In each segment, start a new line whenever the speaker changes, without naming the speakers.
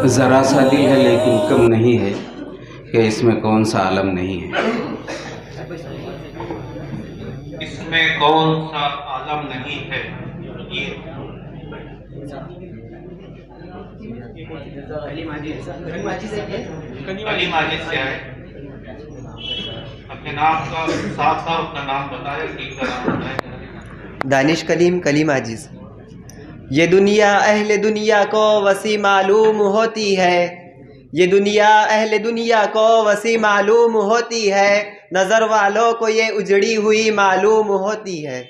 ज़रा सा दिल है लेकिन कम नहीं है कि इसमें कौन सा आलम नहीं है।
इसमें कौन सा आलम नहीं है। ये अली माजिद से आए। अपने नाम का साफ साफ अपना नाम बताए, टीम का नाम बताए।
दानिश कलीम कलीम आजिज। ये दुनिया अहले दुनिया को वसी मालूम होती है, ये दुनिया अहले दुनिया को वसी मालूम होती है, नज़र वालों को ये उजड़ी हुई मालूम होती है।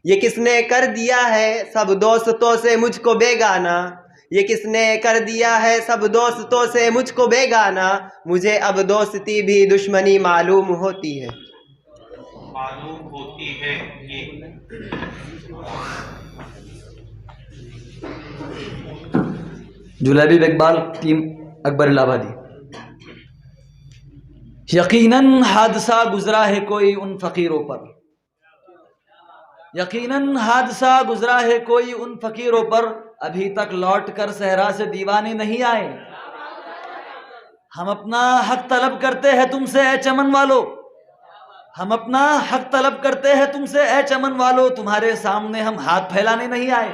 ये किसने कर दिया है सब दोस्तों से मुझको बेगाना, ये किसने कर दिया है सब दोस्तों से मुझको बेगाना, मुझे अब दोस्ती भी दुश्मनी मालूम होती है।
मालूम होती है। ये
जुलैबी इकबाल, टीम अकबर इलाहाबादी। यकीनन हादसा गुजरा है कोई उन फ़कीरों पर, यकीनन हादसा गुजरा है कोई उन फ़कीरों पर, अभी तक लौट कर सहरा से दीवाने नहीं आए। हम अपना हक तलब करते हैं तुमसे ए चमन वालो, हम अपना हक तलब करते हैं तुमसे ए चमन वालो, तुम्हारे सामने हम हाथ फैलाने नहीं आए।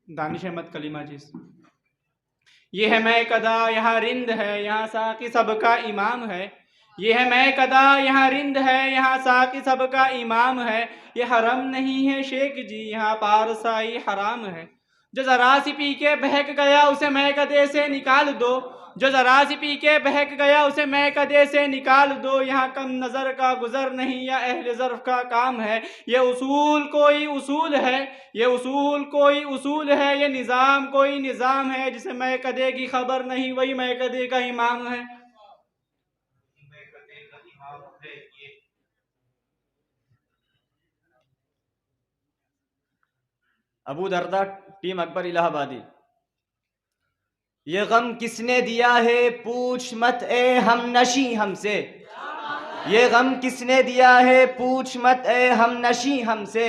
दानिश अहमद कलीम आजिज। ये है मैं कदा यहाँ रिंद है, यहाँ साकी सबका इमाम है। ये है मैं कदा यहाँ रिंद है, यहाँ साकी सबका इमाम है। ये हरम नहीं है शेख जी, यहाँ पारसाई हराम है। जो जरा सी पी के बहक गया उसे मैं कदे से निकाल दो, जो जरा सी पी के बहक गया उसे मैं कदे से निकाल दो। यहाँ कम नज़र का गुज़र नहीं या अहले ज़र्फ़ का काम है। ये उसूल कोई उसूल है, ये उसूल कोई उसूल है, ये निज़ाम कोई निज़ाम है। जिसे मैं कदे की खबर नहीं वही मैं कदे का इमाम है।
अबू दरदा, टीम अकबर इलाहाबादी। ये गम किसने दिया है पूछ मत ए हम नशी हमसे, ये गम किसने दिया है पूछ मत ए हम नशी हमसे,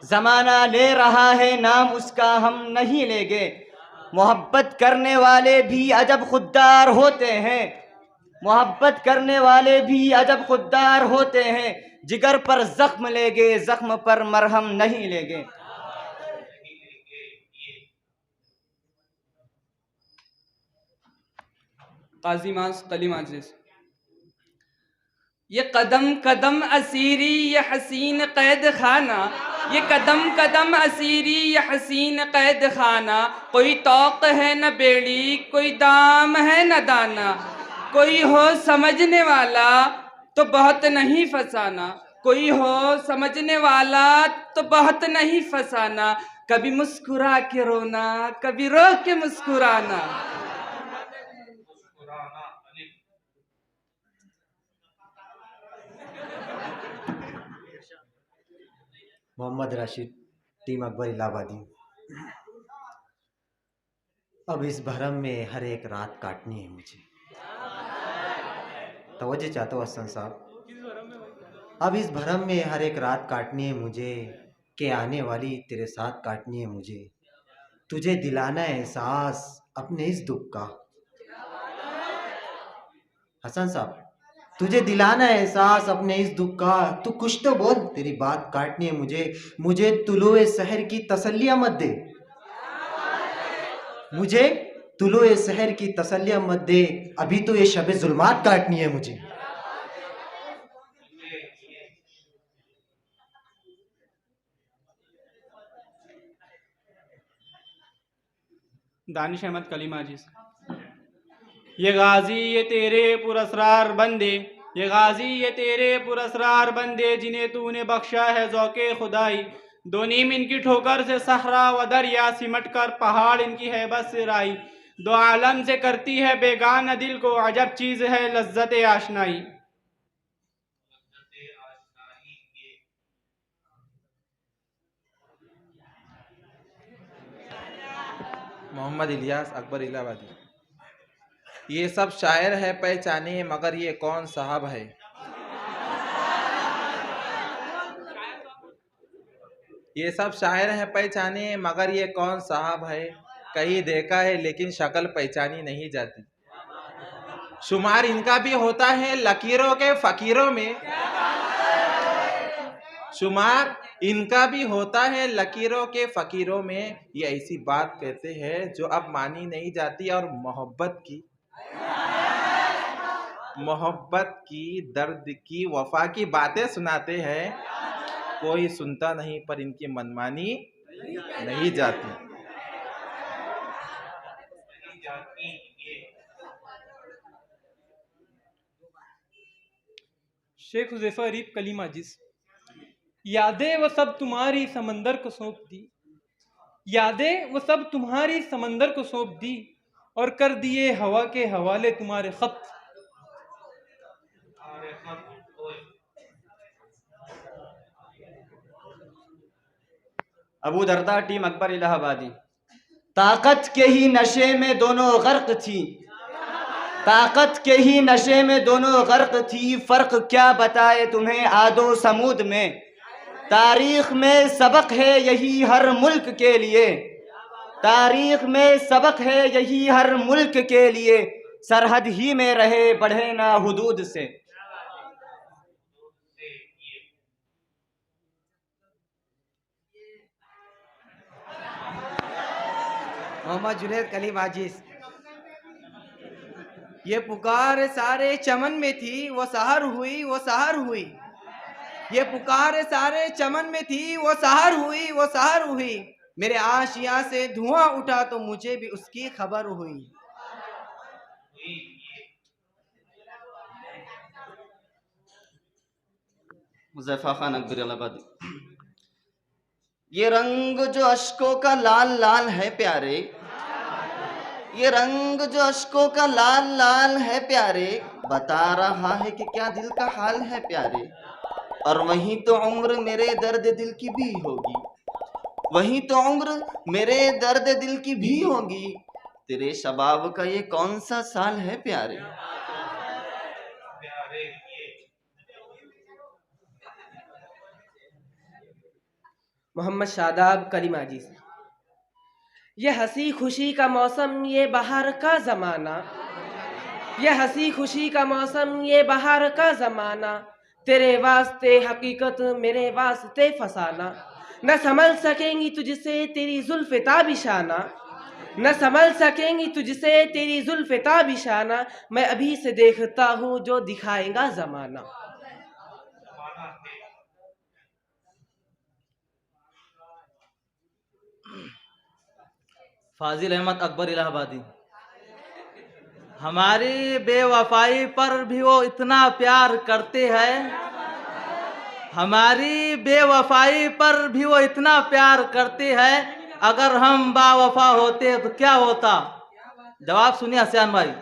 ज़माना ले रहा है नाम उसका हम नहीं लेंगे। मोहब्बत करने वाले भी अजब खुददार होते हैं, मोहब्बत करने वाले भी अजब खुददार होते हैं, जिगर पर जख्म लेंगे जख्म पर मरहम नहीं लेंगे।
काजी मास कलीम आजिज। ये कदम कदम असीरी ये हसीन कैद खाना, ये कदम कदम असीरी ये हसीन कैद खाना। कोई तौक है न बेड़ी कोई दाम है न दाना, कोई हो समझने वाला तो बहुत नहीं फसाना, कोई हो समझने वाला तो बहुत नहीं फसाना। कभी मुस्कुरा के रोना कभी रो के मुस्कुराना।
मोहम्मद राशिद, टीम अकबर इलाहाबादी। अब इस भरम में हर एक रात काटनी है मुझे। तवज्जो चाहता हूँ हसन साहब। अब इस भरम में हर एक रात काटनी है मुझे, के आने वाली तेरे साथ काटनी है मुझे। तुझे दिलाना है एहसास अपने इस दुख का। हसन साहब, तुझे दिलाना है एहसास अपने इस दुख का। तू कुछ तो बोल, तेरी बात काटनी है मुझे। मुझे तुलुए सहर की तसल्लियां मत दे, मुझे तुलुए सहर की तसल्लियां मत दे। अभी तो ये शबे जुल्मात काटनी है मुझे।
दानिश अहमद कलीम आजिज। ये गाजी ये तेरे पुरस्रार बंदे, ये गाजी ये तेरे पुरस्रार बंदे, जिन्हें तूने बख्शा है ज़ौक़े खुदाई। दो नीम इनकी ठोकर से सहरा व दरिया, सिमट कर पहाड़ इनकी हैबत से राई। दो आलम से करती है बेगाना दिल को, अजब चीज़ है लज्जत आशनाई।
मोहम्मद इलियास, अकबर इलाहाबादी। ये सब शायर है पहचाने मगर ये कौन साहब है। ये सब शायर है पहचाने मगर ये कौन साहब है। कहीं देखा है लेकिन शक्ल पहचानी नहीं जाती। शुमार इनका भी होता है लकीरों के फकीरों में। शुमार इनका भी होता है लकीरों के फकीरों में। ये ऐसी बात कहते हैं जो अब मानी नहीं जाती और मोहब्बत की दर्द की वफा की बातें सुनाते हैं। कोई सुनता नहीं पर इनकी मनमानी नहीं जाती।
शेख हुज़ैफा अरीब कलीमा जिस। यादें वो सब तुम्हारी समंदर को सौंप दी, यादें वो सब तुम्हारी समंदर को सौंप दी, और कर दिए हवा के हवाले तुम्हारे खत।
अबू दरदा टीम अकबर इलाहाबादी।
ताकत के ही नशे में दोनों गर्क थी, ताकत के ही नशे में दोनों गर्क थी। फर्क क्या बताए तुम्हें आदो समूद में। तारीख में सबक है यही हर मुल्क के लिए, तारीख में सबक है यही हर मुल्क के लिए। सरहद ही में रहे बढ़े ना हुदूद से।
मोहम्मद जुनैद कलीम आजिज। ये पुकार सारे चमन में थी वो सहर हुई वो सहर हुई। ये पुकार सारे चमन में थी वो सहर हुई वो सहर हुई। मेरे आशियां से धुआं उठा तो मुझे भी उसकी खबर हुई।
हुज़ैफा खान अकबर इलाहाबादी। ये रंग जो अश्कों का लाल लाल है प्यारे, ये रंग जो अश्कों का लाल लाल है प्यारे, बता रहा है कि क्या दिल का हाल है प्यारे। और वहीं तो उम्र मेरे दर्द दिल की भी होगी, वहीं तो उम्र मेरे दर्द दिल की भी होगी। तेरे शबाब का ये कौन सा साल है प्यारे।
मोहम्मद शादाब कलीमा जी। ये हंसी खुशी का मौसम ये बाहर का ज़माना, ये हंसी खुशी का मौसम ये बाहर का ज़माना। तेरे वास्ते हकीकत मेरे वास्ते फसाना, न संभल सकेंगी तुझसे तेरी जुल्फ़े ताबिशाना, न संभल सकेंगी तुझसे तेरी जुल्फ़े ताबिशाना। मैं अभी से देखता हूँ जो दिखाएगा ज़माना।
फाजिल अहमद अकबर इलाहाबादी। हमारी बेवफाई पर भी वो इतना प्यार करते हैं, हमारी बेवफाई पर भी वो इतना प्यार करते हैं। अगर हम बावफा होते तो क्या होता। जवाब सुनिए हसन भाई।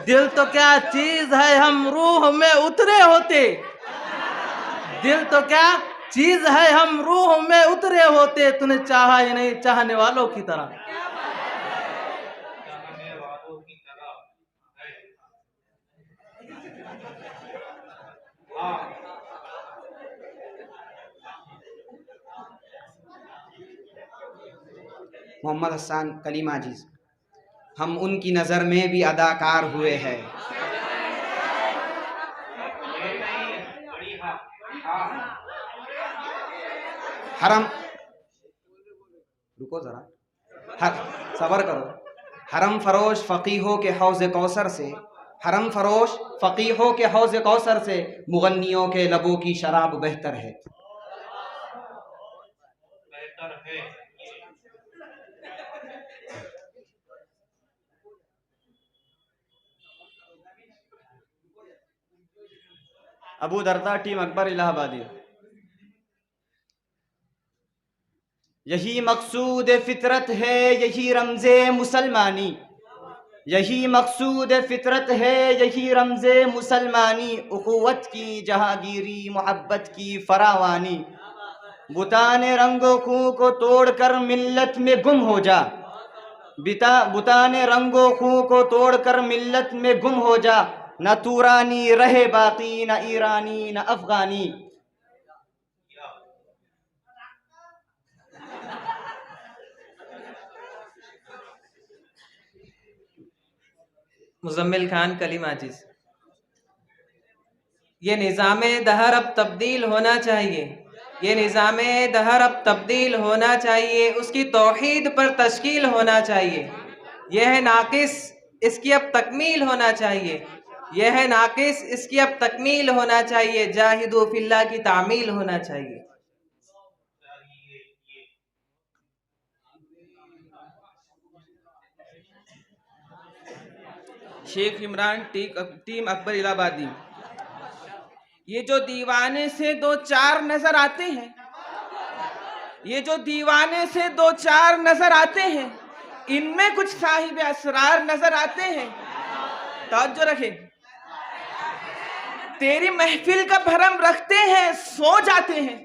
दिल तो क्या चीज है हम रूह में उतरे होते, दिल तो क्या चीज है हम रूह में उतरे होते। तूने चाहा ही नहीं चाहने वालों की तरह।
मोहम्मद हसन कलीम आजिज। हम उनकी नज़र में भी अदाकार हुए हैं। हरम, रुको ज़रा, सबर करो। हरम फरोश फ़कीहों के हौज़ कौसर से, हरम फरोश फ़कीहों के हौज़ कौसर से मुगन्नियों के लबों की शराब बेहतर है। अबू दरदा टीम अकबर इलाहाबादी। यही मकसूद फितरत है यही रमज़े मुसलमानी, यही मकसूद फितरत है यही रमज़े मुसलमानी। उख़ुवत की जहांगीरी मोहब्बत की फरावानी, बुताने रंगों को तोड़ कर मिल्लत में गुम हो जा,
बुता ने रंगो खूं को तोड़कर मिल्लत में गुम हो जा, न तूरानी रहे बाकी, न ईरानी न अफगानी।
मुजम्मिल खान कलीम आजिज। ये निज़ाम दहर अब तब्दील होना चाहिए, ये निज़ाम दहर अब तब्दील होना चाहिए, उसकी तौहीद पर तश्कील होना चाहिए। यह है नाकिस, इसकी अब तकमील होना चाहिए, यह है नाकिस, इसकी अब तकमील होना चाहिए। जाहिदू फिल्लाह की तामील होना चाहिए। शेख इमरान टीम अकबर इलाहाबादी। ये जो दीवाने से दो चार नजर आते हैं, ये जो दीवाने से दो चार नजर आते हैं, इनमें कुछ साहिब असरार नजर आते हैं। तवज्जो रखें। तेरी महफिल का भरम रखते हैं सो जाते हैं,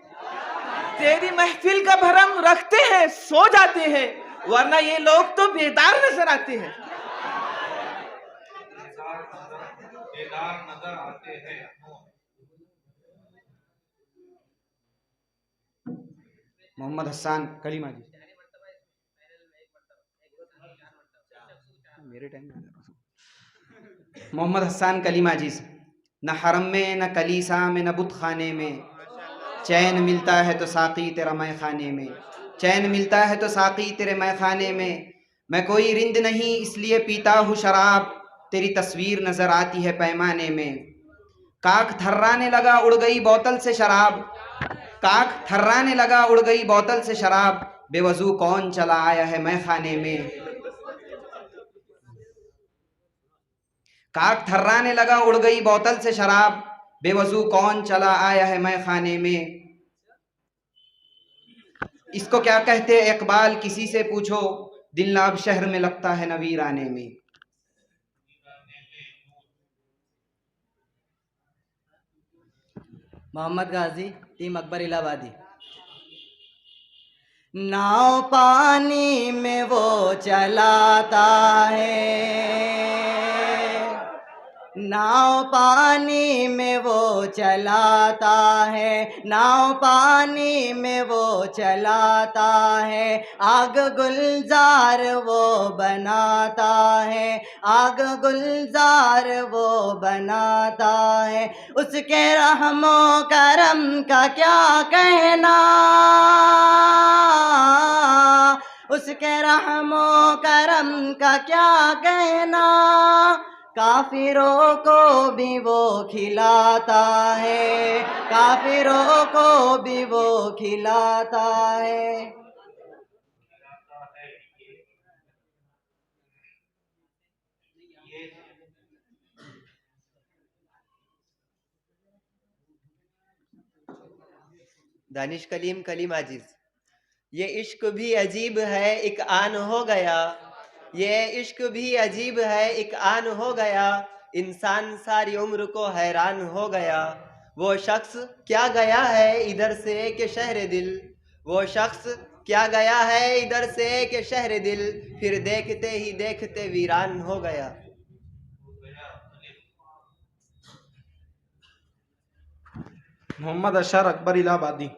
तेरी महफिल का भरम रखते हैं सो जाते हैं, वरना ये लोग तो बेदार नजर आते हैं।
बेदार नजर आते हैं।
मोहम्मद हसन कलीम आजिज। मेरे टाइम में मोहम्मद हसन कलीम आजिज। न हरम में न कलीसा में न बुत खाने में चैन मिलता है तो साकी तेरा मैं खाने में, चैन मिलता है तो साकी तेरे मैं खाने में। मैं कोई रिंद नहीं इसलिए पीता हूँ शराब, तेरी तस्वीर नजर आती है पैमाने में। काक थर्राने लगा उड़ गई बोतल से शराब, काक थर्राने लगा उड़ गई बोतल से शराब, बेवजू कौन चला आया है मैं खाने में। काक थर्राने लगा उड़ गई बोतल से शराब, बेवजू कौन चला आया है मैं खाने में। इसको क्या कहते इकबाल किसी से पूछो, दिल ना अब शहर में लगता है न वीराने में।
मोहम्मद गाजी टीम अकबर इलाहाबादी। नाव पानी में वो चलाता है, नाव पानी में वो चलाता है, नाव पानी में वो चलाता है, आग गुलजार वो बनाता है, आग गुलजार वो बनाता है। उसके रहमो करम का क्या कहना, उसके रहमो करम का क्या कहना, काफिरों को भी वो खिलाता है, काफिरों को भी वो खिलाता है।
दानिश कलीम कलीम आजिज। ये इश्क भी अजीब है एक आन हो गया, ये इश्क भी अजीब है एक आन हो गया, इंसान सारी उम्र को हैरान हो गया। वो शख्स क्या गया है इधर से कि शहर दिल, वो शख्स क्या गया है इधर से कि शहर दिल, फिर देखते ही देखते वीरान हो गया।
मोहम्मद अशर अकबर इलाहाबादी।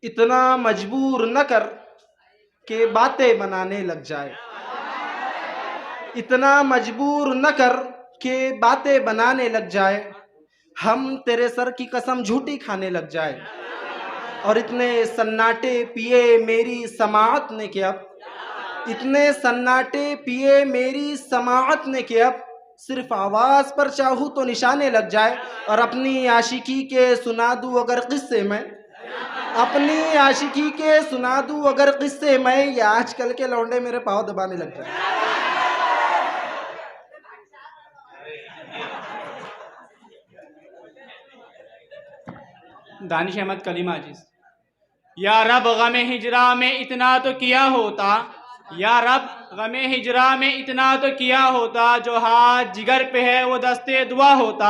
इतना मजबूर न कर के बातें बनाने लग जाए, इतना मजबूर न कर के बातें बनाने लग जाए, हम तेरे सर की कसम झूठी खाने लग जाए। और इतने सन्नाटे पिए मेरी समाअत ने कि अब, इतने सन्नाटे पिए मेरी समाअत ने कि अब, सिर्फ आवाज़ पर चाहूँ तो निशाने लग जाए। और अपनी आशिकी के सुना दूँ अगर किस्से में, अपनी आशिकी के सुना दूँ अगर किस्से में, ये आजकल के लौंडे मेरे पाँव दबाने लग जाए।
दानिश अहमद कलीम आजिज। या रब गमे हिजरा में इतना तो किया होता, या रब गमे हिजरा में इतना तो किया होता, जो हाथ जिगर पे है वो दस्ते दुआ होता।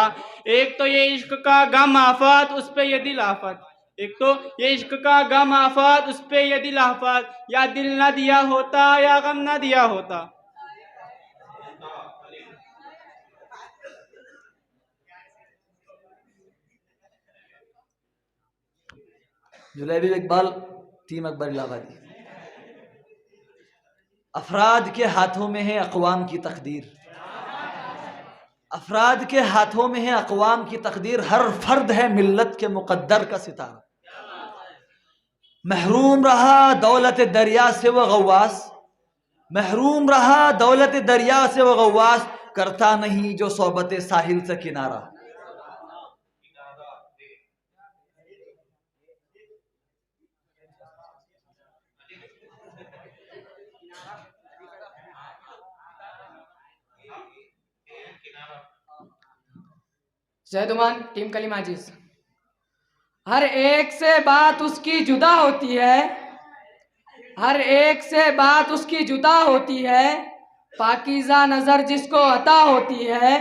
एक तो ये इश्क का गम आफत, उस पे ये दिल आफत, एक तो ये इश्क का गम आफत, उस पे ये दिल आफत, या दिल ना दिया होता या गम ना दिया होता।
जुलैबी इकबाल, टीम अकबर इलाहाबादी। अफराद के हाथों में है अक़वाम की तकदीर, अफराद के हाथों में है अक़वाम की तकदीर, हर फर्द है मिल्लत के मुक़द्दर का सितारा। महरूम रहा दौलत दरिया से वो गव्वास, महरूम रहा दौलत दरिया से वो गव्वास, करता नहीं जो सोबत साहिल से किनारा।
जैदुमान, टीम कलीम आजिज। हर एक से बात उसकी जुदा होती है, हर एक से बात उसकी जुदा होती है, पाकीज़ा नज़र जिसको अता होती है।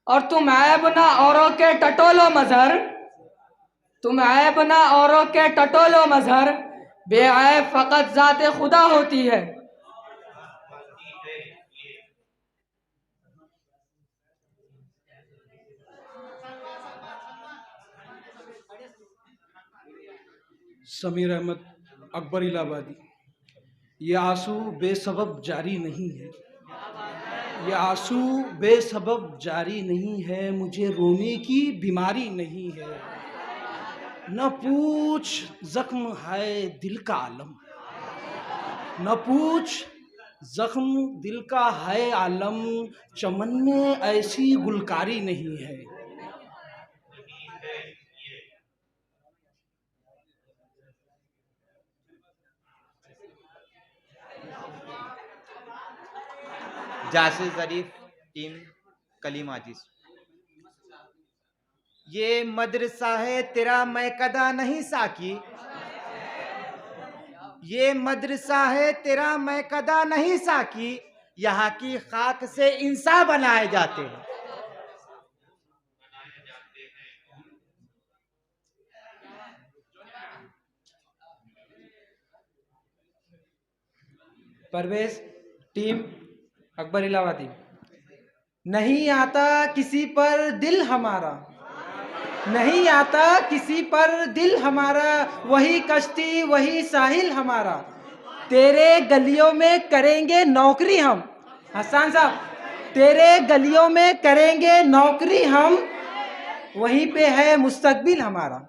और तुम ऐब ना औरों के टटोलो मज़हर, तुम ऐब ना औरों के टटोलो मज़हर, बेऐब फ़कत ज़ाते खुदा होती है।
समीर अहमद, अकबर इलाहाबादी। ये आंसू बेसबब जारी नहीं है, ये आंसू बेसबब जारी नहीं है, मुझे रोने की बीमारी नहीं है। न पूछ जख्म है दिल का आलम, न पूछ जख्म दिल का है आलम, चमन में ऐसी गुलकारी नहीं है।
जासिर ज़रीफ, टीम कलीम आजिज। ये मदरसा है तेरा मैं कदा नहीं साकी, ये मदरसा है तेरा मैं कदा नहीं साकी, यहाँ की खाक से इंसान बनाए जाते हैं।
परवेज, टीम अकबर इलाहाबादी। नहीं आता किसी पर दिल हमारा, नहीं आता किसी पर दिल हमारा, वही कश्ती वही साहिल हमारा, तेरे गलियों में करेंगे नौकरी हम। हसन साहब, तेरे गलियों में करेंगे नौकरी हम, वहीं पे है मुस्तकबिल हमारा।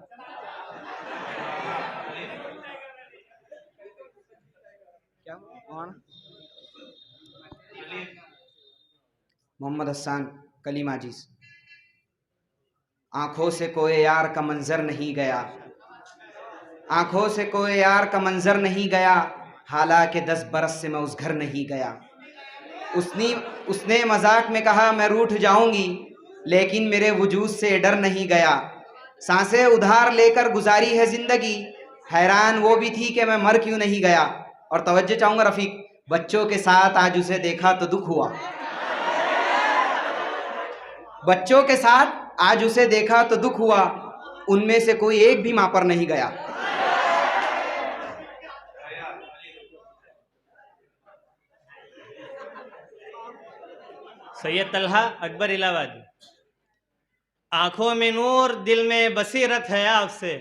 मोहम्मद हसन, कलीम आजिज। आँखों से कोई यार का मंजर नहीं गया, आँखों से कोई यार का मंजर नहीं गया, हालांकि 10 बरस से मैं उस घर नहीं गया। उसने मजाक में कहा मैं रूठ जाऊंगी, लेकिन मेरे वजूद से डर नहीं गया। सांसें उधार लेकर गुजारी है जिंदगी, हैरान वो भी थी कि मैं मर क्यों नहीं गया। और तवज्जो चाहूंगा रफीक, बच्चों के साथ आज उसे देखा तो दुख हुआ, बच्चों के साथ आज उसे देखा तो दुख हुआ, उनमें से कोई एक भी मां पर नहीं गया।
सैयद तलहा, अकबर इलाहाबादी। आंखों में नूर दिल में बसीरत है आपसे,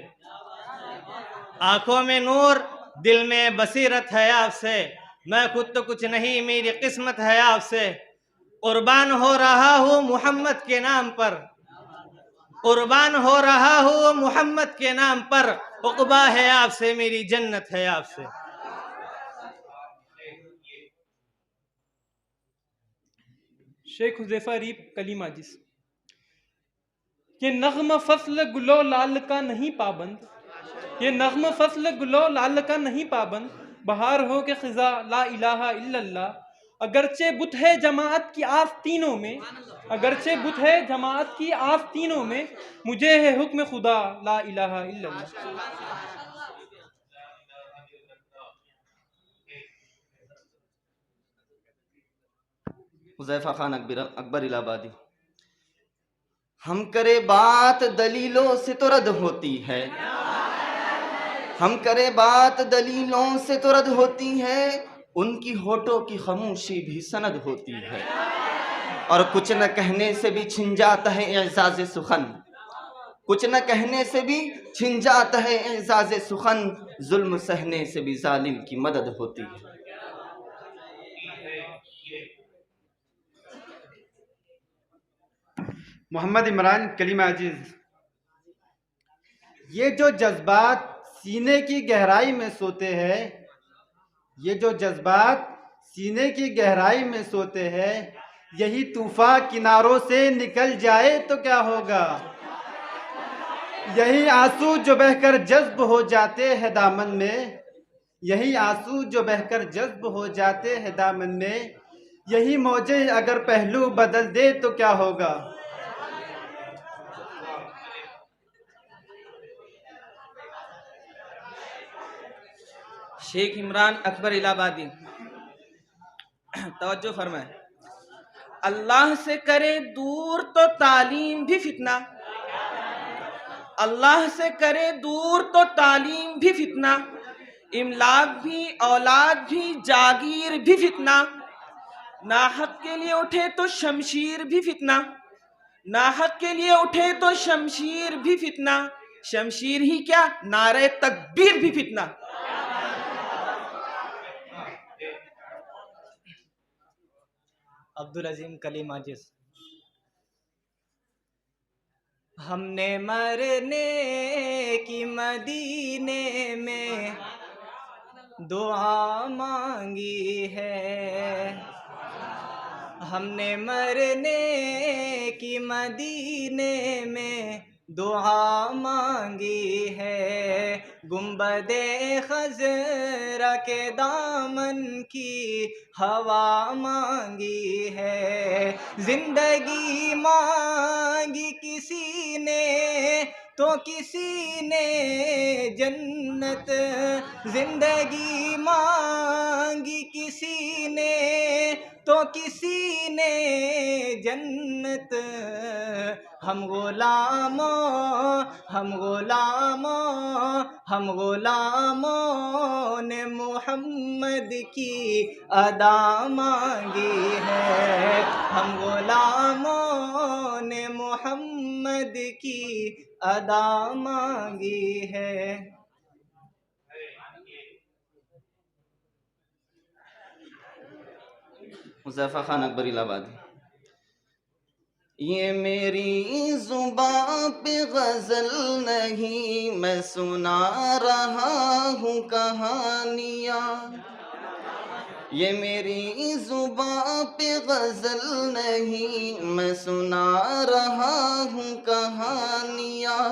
आंखों में नूर दिल में बसीरत है आपसे, मैं खुद तो कुछ नहीं मेरी किस्मत है आपसे। कुर्बान हो रहा हूँ मोहम्मद के नाम पर, कुर्बान हो रहा हूँ मोहम्मद के नाम पर, उक़बा है आपसे मेरी जन्नत है आपसे।
शेख हुज़ैफा रीप, कलीम आजिज। ये नग़्म फ़स्ल गुलो लाल का नहीं पाबंद, ये नग़्म फ़स्ल गुलो लाल का नहीं पाबंद, बहार हो के ख़िज़ा ला इलाहा इल्लल्लाह। अगरचे बुत है जमाअत की आस्तीनों में, अगरचे बुत है जमाअत की आस्तीनों में, मुझे है हुक्म खुदा ला इलाहा इल्लल्लाह।
हुज़ैफा खान, अकबर इलाहाबादी। हम करे बात दलीलों से तो रद्द होती है, हम करे बात दलीलों से तो रद्द होती है, उनकी होठों की खामोशी भी सनद होती है। और कुछ न कहने से भी छिन जाता है एजाज सुखन, कुछ न कहने से भी छिन जाता है एजाज सुखन, जुल्म सहने से भी जालिम की मदद होती है।
मोहम्मद इमरान कलीम अजीज। ये जो जज्बात सीने की गहराई में सोते हैं, ये जो जज्बात सीने की गहराई में सोते हैं, यही तूफान किनारों से निकल जाए तो क्या होगा। यही आंसू जो बहकर जज्ब हो जाते हैं दामन में, यही आंसू जो बहकर जज्ब हो जाते हैं दामन में, यही मौजें अगर पहलू बदल दे तो क्या होगा।
शेख इमरान अकबर इलाहाबादी। तवज्जो फरमाए। अल्लाह से करे दूर तो तालीम भी फितना, अल्लाह से करे दूर तो तालीम भी फितना, इमलाक भी औलाद भी जागीर भी फितना, नाहक के लिए उठे तो शमशीर भी फितना, नाहक के लिए उठे तो शमशीर भी फितना, शमशीर ही क्या नारे तकबीर भी फितना।
अब्दुल अजीम कलीम आजिज। हमने मरने की मदीने में दुआ मांगी है, हमने मरने की मदीने में दुआ मांगी है, गुंबदे खज़रा के दामन की हवा मांगी है, जिंदगी मांगी किसी ने तो किसी ने जन्नत, जिंदगी मांगी किसी ने तो किसी ने जन्नत, हम गुलामों हम गुलामों हम गुलामों ने मोहम्मद की अदा मांगी है, हम गुलामों ने मोहम्मद की अदा मांगी है।
हुज़ैफा खान अकबर इलाहाबादी। ये मेरी जुबां पे गजल नहीं, मैं सुना रहा हूँ कहानियाँ, ये मेरी जुबां पे गजल नहीं, मैं सुना रहा हूँ कहानियाँ,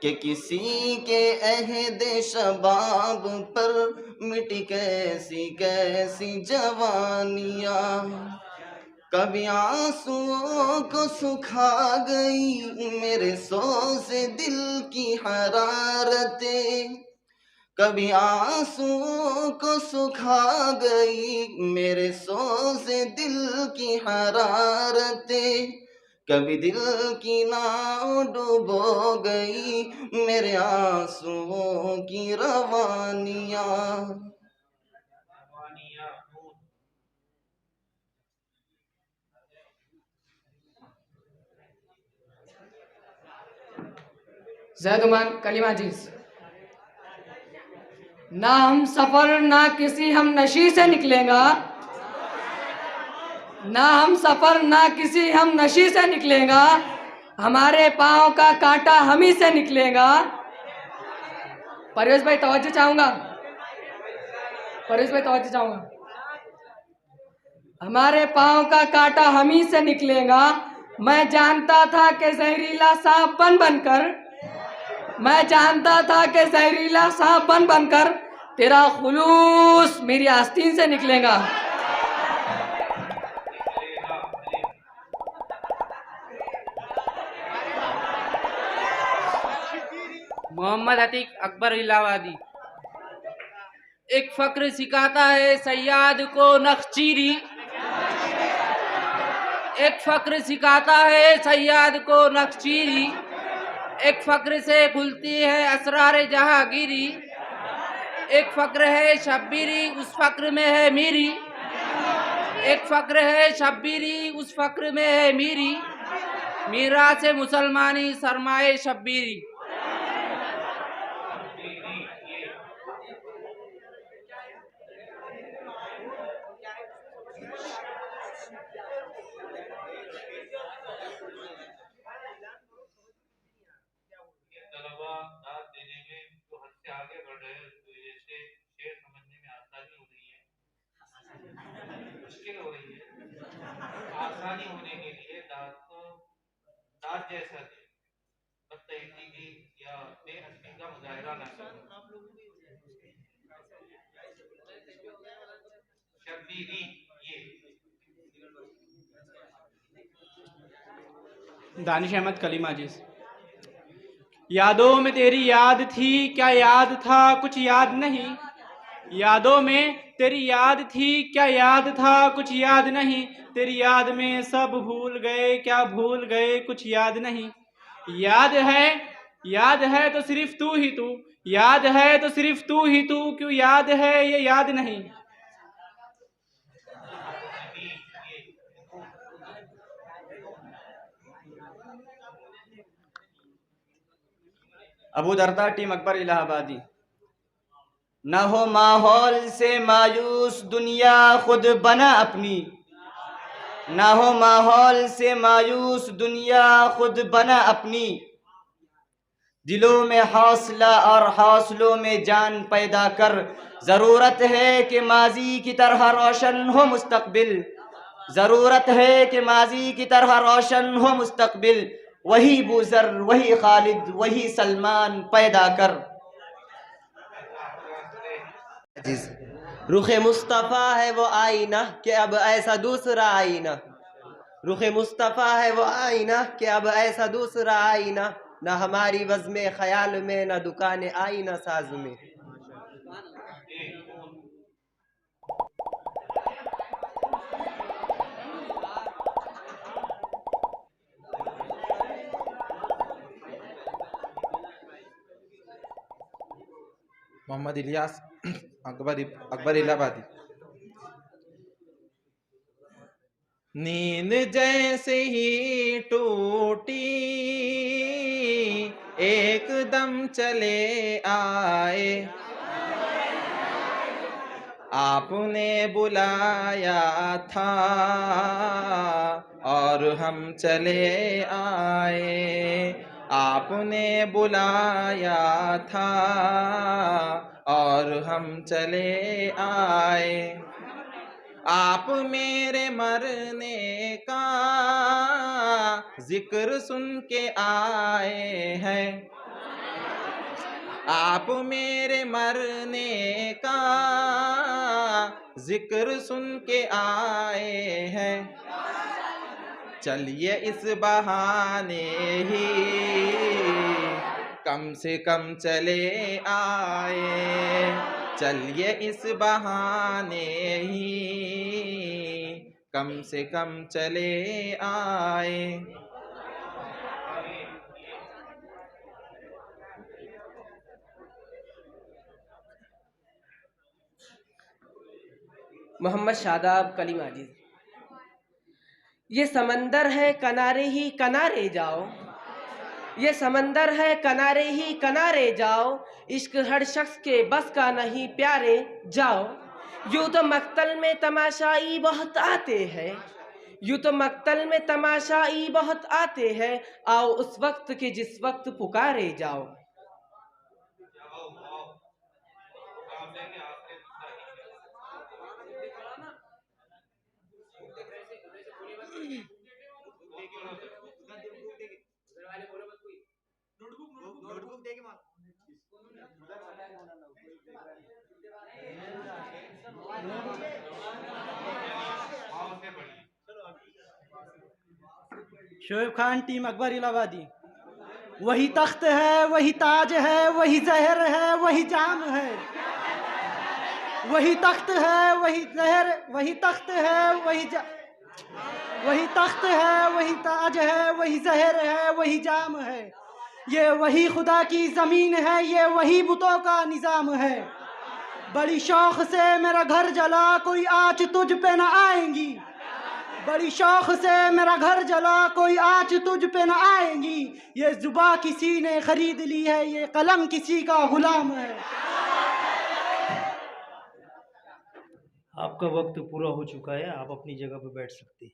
कि किसी के अहदे शबाब पर मिटी कैसी कैसी जवानियाँ, कभी आंसुओं को सुखा गई मेरे सोज़े दिल की हरारतें, कभी आंसुओं को सुखा गई मेरे सोज़े दिल की हरारतें, कभी दिल की नाव डूबो गई मेरे आंसुओं की रवानियाँ।
ज़ैदुमान कलीम अजीज। ना हम सफर ना किसी हम नशी से निकलेगा, ना हम सफर ना किसी हम नशी से निकलेगा, हमारे पाँव का कांटा हम ही से निकलेगा। परवेज भाई तवज्जो चाहूंगा, परवेज भाई तवज्जो चाहूंगा। हमारे पाँव का कांटा हम ही से निकलेगा, मैं जानता था कि जहरीला सांप बन बनकर, मैं जानता था कि जहरीला सांप बन बनकर तेरा खुलूस मेरी आस्तीन से निकलेगा।
मोहम्मद अतीक अकबर इलाहाबादी। एक फक्र सिखाता है सैयाद को नक्चीरी, एक फक्र सिखाता है सैयाद को नक्चीरी, एक फक्र से खुलती है असरार जहांगीरी, एक फक्र है शब्बीरी, उस फक्र में है मीरी। एक फक्र है शब्बीरी, उस फक्र में है मीरी। मीरा से मुसलमानी सरमाए शब्बीरी।
तलबा दाद देने में जो हद से आगे बढ़ रहे हैं, तो ऐसे शेर समझने में आसानी हो रही है, मुश्किल हो रही है। आसानी होने के लिए दाद को दाद जैसा दे, बदतमीजी या बेअदबी का मुजाहिरा न करें। शब्बीरी ये
दानिश अहमद कली माजिद। यादों में तेरी याद थी, क्या याद था कुछ याद नहीं। यादों में तेरी याद थी, क्या याद था कुछ याद नहीं। तेरी याद में सब भूल गए, क्या भूल गए कुछ याद नहीं। याद है तो सिर्फ तू ही तू, याद है तो सिर्फ तू ही तू, क्यों याद है ये याद नहीं।
अबू दरदा टीम अकबर इलाहाबादी।
न हो माहौल से मायूस दुनिया खुद बना अपनी। न हो माहौल से मायूस दुनिया खुद बना अपनी। दिलों में हौसला और हौसलों में जान पैदा कर। ज़रूरत है कि माजी की तरह रोशन हो मुस्तकबिल। ज़रूरत है कि माजी की तरह रोशन हो मुस्तकबिल। वही बुज़र, वही खालिद, वही सलमान पैदा कर।
रुखे मुस्तफ़ा है वो आईना कि अब ऐसा दूसरा आईना। रुखे मुस्तफ़ा है वो आईना कि अब ऐसा दूसरा आईना। न हमारी वज़्म ख्याल में, न दुकान आईना साज में।
मोहम्मद इलियास अकबर इलाहाबादी। नींद जैसे ही टूटी एकदम चले आए। आपने बुलाया था और हम चले आए। आपने बुलाया था और हम चले आए। आप मेरे मरने का जिक्र सुन के आए हैं। आप मेरे मरने का जिक्र सुन के आए हैं। चलिए इस बहाने ही कम से कम चले आए। चलिए इस बहाने ही कम से कम चले आए।
मोहम्मद शादाब कली माजिद। ये समंदर है किनारे ही किनारे जाओ। ये समंदर है किनारे ही किनारे जाओ। इश्क हर शख्स के बस का नहीं प्यारे जाओ। यूँ तो मक्तल में तमाशाई बहुत आते हैं। यूँ तो मक्तल में तमाशाई बहुत आते हैं। आओ उस वक्त के जिस वक्त पुकारे जाओ।
शोएब खान टीम अकबर इलाहाबादी। वही तख्त है, वही ताज है, वही जहर है, वही जाम है। वही तख्त है, वही जहर, वही तख्त है, वही तख्त है, वही ताज है, वही जहर है, वही जाम है। ये वही खुदा की ज़मीन है, ये वही बुतों का निज़ाम है। बड़ी शौक से मेरा घर जला, कोई आँच तुझ पे न आएंगी। बड़ी शौक से मेरा घर जला, कोई आँच तुझ पे न आएंगी। ये जुबा किसी ने खरीद ली है, ये कलम किसी का गुलाम है।
आपका वक्त पूरा हो चुका है, आप अपनी जगह पर बैठ सकते हैं।